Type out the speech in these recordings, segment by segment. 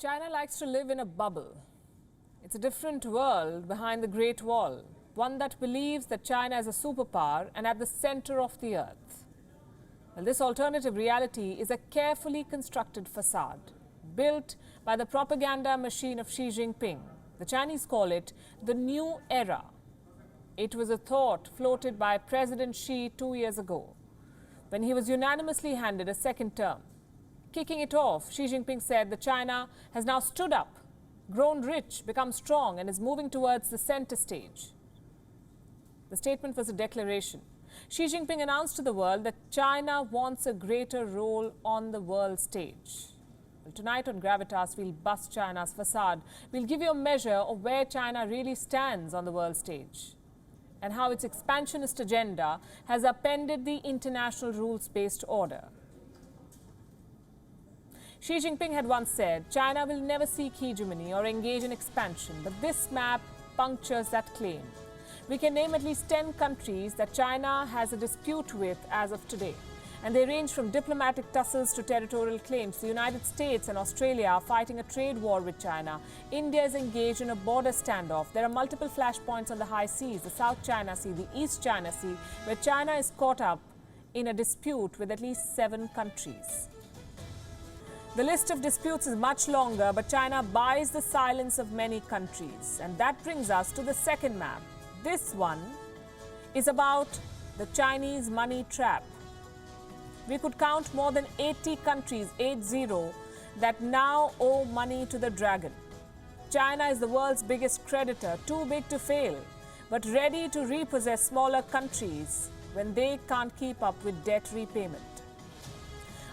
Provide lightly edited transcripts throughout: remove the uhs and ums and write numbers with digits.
China likes to live in a bubble. It's a different world behind the Great Wall, one that believes that China is a superpower and at the center of the earth. Well, this alternative reality is a carefully constructed facade, built by the propaganda machine of Xi Jinping. The Chinese call it the new era. It was a thought floated by President Xi 2 years ago, when he was unanimously handed a second term. Kicking it off, Xi Jinping said that China has now stood up, grown rich, become strong, and is moving towards the center stage. The statement was a declaration. Xi Jinping announced to the world that China wants a greater role on the world stage. Well, tonight on Gravitas, we'll bust China's facade. We'll give you a measure of where China really stands on the world stage and how its expansionist agenda has upended the international rules-based order. Xi Jinping had once said, China will never seek hegemony or engage in expansion, but this map punctures that claim. We can name at least 10 countries that China has a dispute with as of today, and they range from diplomatic tussles to territorial claims. The United States and Australia are fighting a trade war with China. India is engaged in a border standoff. There are multiple flashpoints on the high seas, the South China Sea, the East China Sea, where China is caught up in a dispute with at least 7 countries. The list of disputes is much longer, but China buys the silence of many countries. And that brings us to the second map. This one is about the Chinese money trap. We could count more than 80 countries, 80, that now owe money to the dragon. China is the world's biggest creditor, too big to fail, but ready to repossess smaller countries when they can't keep up with debt repayment.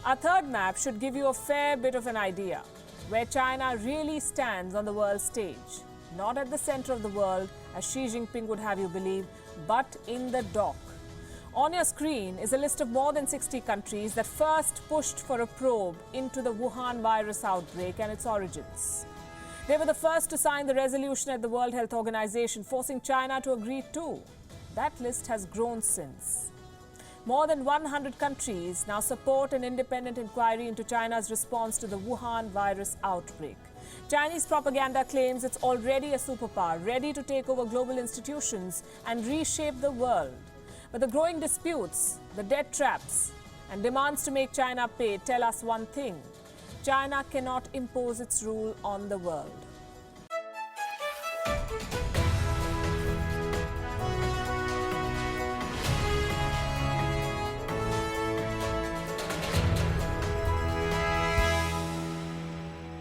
Our third map should give you a fair bit of an idea where China really stands on the world stage. Not at the center of the world, as Xi Jinping would have you believe, but in the dock. On your screen is a list of more than 60 countries that first pushed for a probe into the Wuhan virus outbreak and its origins. They were the first to sign the resolution at the World Health Organization, forcing China to agree too. That list has grown since. More than 100 countries now support an independent inquiry into China's response to the Wuhan virus outbreak. Chinese propaganda claims it's already a superpower, ready to take over global institutions and reshape the world. But the growing disputes, the debt traps, and demands to make China pay tell us one thing: China cannot impose its rule on the world.